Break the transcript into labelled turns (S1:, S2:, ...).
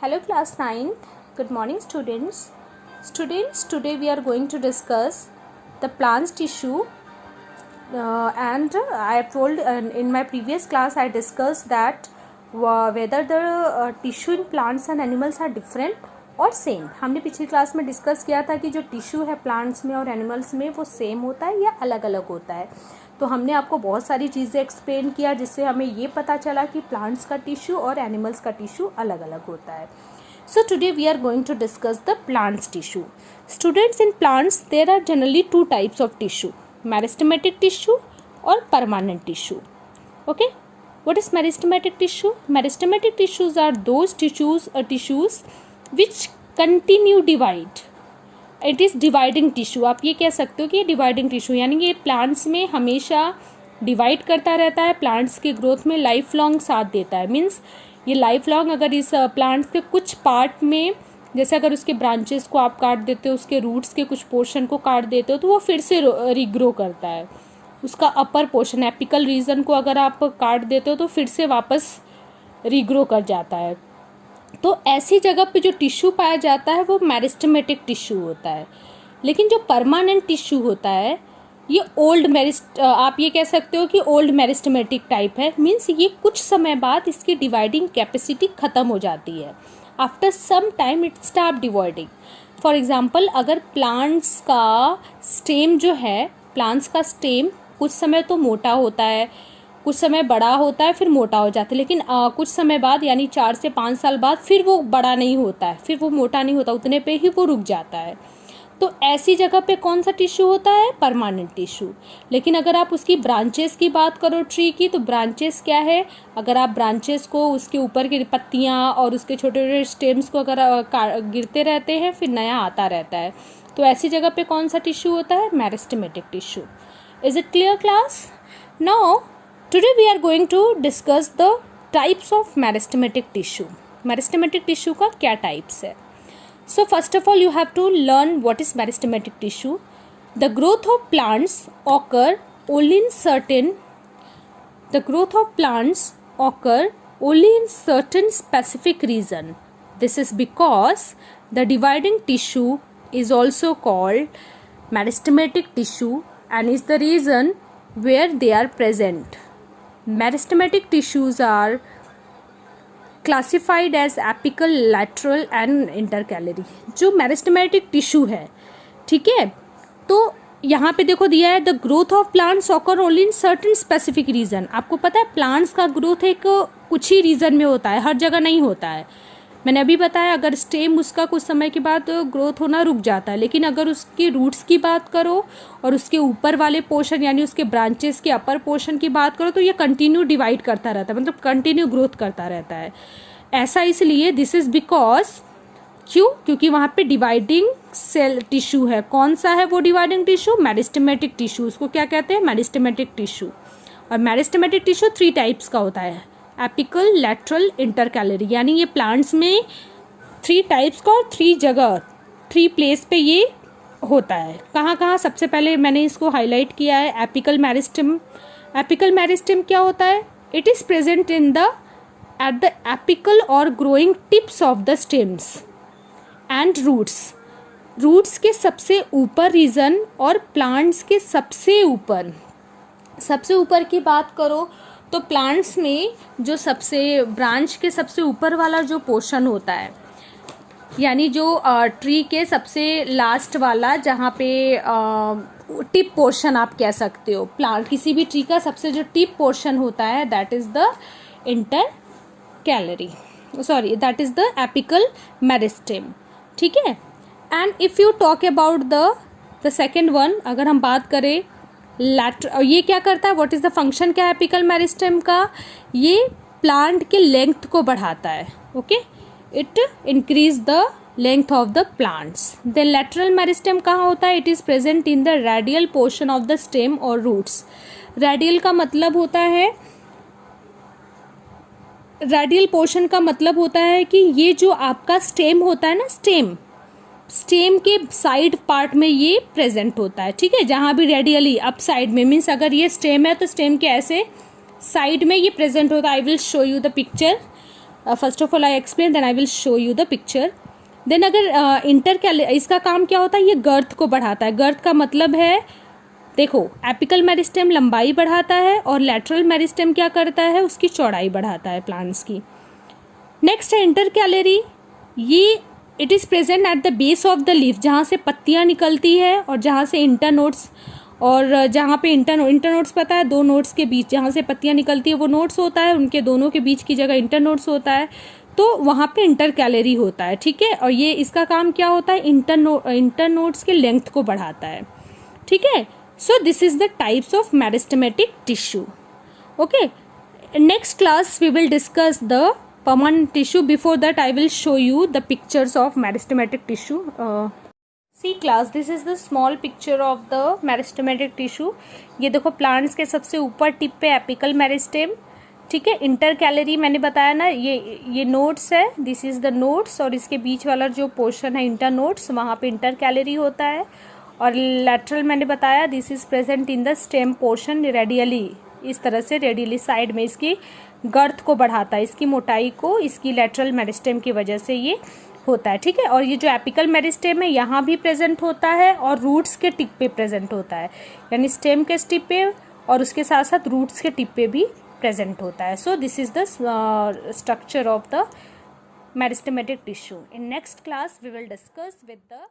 S1: Hello class 9. Good morning students. Students, today we are going to discuss the plant's tissue and I have told in my previous class I discussed that whether the tissue in plants and animals are different और same. हमने पिछली class में discuss किया था कि जो tissue है plants में और एनिमल्स में वो सेम होता है या अलग अलग होता है. तो हमने आपको बहुत सारी चीज़ें एक्सप्लेन किया जिससे हमें ये पता चला कि प्लांट्स का टिश्यू और एनिमल्स का टिश्यू अलग अलग होता है. So today we are going to discuss the plants tissue. Students, in plants there are generally two types of tissue, meristematic tissue or permanent tissue. Okay, what is meristematic tissue? Meristematic tissues are those tissues which continue divide. It is dividing tissue. आप ये कह सकते हो कि ये dividing tissue यानी कि ये plants में हमेशा डिवाइड करता रहता है, प्लांट्स की ग्रोथ में लाइफ लॉन्ग साथ देता है. मीन्स ये लाइफ लॉन्ग अगर इस प्लांट्स के कुछ पार्ट में, जैसे अगर उसके ब्रांचेस को आप काट देते हो, उसके रूट्स के कुछ पोर्शन को काट देते हो तो वो फिर से रीग्रो करता है. उसका अपर पोर्शन एपिकल रीजन को अगर आप काट देते हो तो फिर से वापस रीग्रो कर जाता है. तो ऐसी जगह पे जो टिश्यू पाया जाता है वो मेरिस्टेमेटिक टिश्यू होता है. लेकिन जो परमानेंट टिश्यू होता है ये आप ये कह सकते हो कि ओल्ड मेरिस्टेमेटिक टाइप है. मीन्स ये कुछ समय बाद इसकी डिवाइडिंग कैपेसिटी ख़त्म हो जाती है. After some time it stop dividing. For example अगर प्लांट्स का स्टेम जो है, प्लांट्स का स्टेम कुछ समय तो मोटा होता है, कुछ समय बड़ा होता है, फिर मोटा हो जाता है. लेकिन कुछ समय बाद यानी 4 से 5 साल बाद फिर वो बड़ा नहीं होता है, फिर वो मोटा नहीं होता, उतने पे ही वो रुक जाता है. तो ऐसी जगह पे कौन सा टिश्यू होता है? Permanent tissue. लेकिन अगर आप उसकी ब्रांचेस की बात करो ट्री की, तो ब्रांचेस क्या है? अगर आप ब्रांचेस को, उसके ऊपर की पत्तियां और उसके छोटे छोटे स्टेम्स को अगर गिरते रहते हैं फिर नया आता रहता है, तो ऐसी जगह पे कौन सा टिश्यू होता है? Meristematic tissue. Is it clear class? Now today we are going to discuss the types of meristematic tissue. Meristematic tissue का क्या टाइप्स है? So first of all you have to learn what is meristematic tissue. The growth of plants occur only in certain specific region. This is because the dividing tissue is also called meristematic tissue and is the region where they are present. Meristematic tissues are classified as apical, lateral and intercalary. जो meristematic tissue है, ठीक है, तो यहाँ पे देखो दिया है the growth of plants occur only in certain specific region. आपको पता है प्लांट्स का ग्रोथ एक कुछ ही रीजन में होता है, हर जगह नहीं होता है. मैंने अभी बताया अगर स्टेम उसका कुछ समय के बाद ग्रोथ होना रुक जाता है, लेकिन अगर उसके रूट्स की बात करो और उसके ऊपर वाले पोर्शन यानी उसके ब्रांचेस के अपर पोर्शन की बात करो तो ये कंटिन्यू डिवाइड करता रहता है, मतलब कंटिन्यू ग्रोथ करता रहता है. ऐसा इसलिए दिस इज बिकॉज क्योंकि वहाँ पे डिवाइडिंग सेल टिश्यू है. कौन सा है वो डिवाइडिंग टिश्यू? Meristematic tissue. उसको क्या कहते हैं? Meristematic tissue. और मेरिस्टेमेटिक टिश्यू 3 टाइप्स का होता है, एपिकल, लैटरल, इंटरकैलरी. यानी ये प्लांट्स में 3 टाइप्स का और 3 जगह 3 प्लेस पे ये होता है. कहाँ कहाँ? सबसे पहले मैंने इसको हाईलाइट किया है एपिकल मेरिस्टेम. एपिकल मेरिस्टेम क्या होता है? It is present at the apical or growing tips of the stems and roots. Roots के सबसे ऊपर रीजन और प्लांट्स के सबसे ऊपर की बात करो तो प्लांट्स में जो सबसे ब्रांच के सबसे ऊपर वाला जो पोर्शन होता है, यानी जो ट्री के सबसे लास्ट वाला, जहाँ पे टिप पोर्शन आप कह सकते हो, प्लांट किसी भी ट्री का सबसे जो टिप पोर्शन होता है that is the that is the apical meristem. ठीक है. and if you talk about the second one, अगर हम बात करें lateral, ये क्या करता है? what is the function क्या है apical meristem का? ये प्लांट के लेंथ को बढ़ाता है. Okay, it increase the length of the plants. then lateral meristem कहाँ होता है? it is present in the radial portion of the stem or roots. radial का मतलब होता है, रेडियल पोर्शन का मतलब होता है कि ये जो आपका स्टेम होता है ना, स्टेम के साइड पार्ट में ये प्रेजेंट होता है. ठीक है, जहाँ भी रेडियली अप साइड में, मीन्स अगर ये स्टेम है तो स्टेम के ऐसे साइड में ये प्रेजेंट होता है. I will show you the picture. First of all I explain, then I will show you the picture. Then अगर इसका काम क्या होता है, ये गर्थ को बढ़ाता है. गर्थ का मतलब है, देखो, एपिकल मेरिस्टेम लंबाई बढ़ाता है और लैटरल मेरिस्टेम क्या करता है, उसकी चौड़ाई बढ़ाता है प्लांट्स की. नेक्स्ट है इंटरकैलरी. ये it is present at the base of the leaf, जहाँ से पत्तियाँ निकलती है और जहाँ से इंटरनोड्स, और जहाँ पे इंटरनोड्स पता है, दो नोड्स के बीच जहाँ से पत्तियाँ निकलती है वो नोड्स होता है, उनके दोनों के बीच की जगह इंटरनोड्स होता है, तो वहाँ पे इंटरकैलरी होता है. ठीक है, और ये इसका काम क्या होता है, इंटरनोड्स के लेंथ को बढ़ाता है. ठीक है, so this is the types of meristematic tissue. Okay, next class we will discuss the permanent tissue. Before that I will show you the pictures of meristematic tissue. See class, this is the small picture of the meristematic tissue. ये देखो plants के सबसे ऊपर tip पे apical meristem. ठीक है, intercalary मैंने बताया ना, ये नोड्स है, दिस इज द नोड्स, और इसके बीच वाला जो पोर्शन है इंटरनोड्स, वहाँ पे इंटरकैलरी होता है. और लैटरल मैंने बताया, this is present in the stem portion radially, इस तरह से रेडियली साइड में इसकी गर्थ को बढ़ाता है, इसकी मोटाई को, इसकी लैटरल मेरिस्टेम की वजह से ये होता है. ठीक है, और ये जो एपिकल मेरिस्टेम है यहाँ भी प्रेजेंट होता है और रूट्स के टिप पे प्रेजेंट होता है, यानी स्टेम के टिप पे और उसके साथ साथ रूट्स के टिप पे भी प्रेजेंट होता है. So this is the structure of the meristematic tissue. In next class we will discuss with the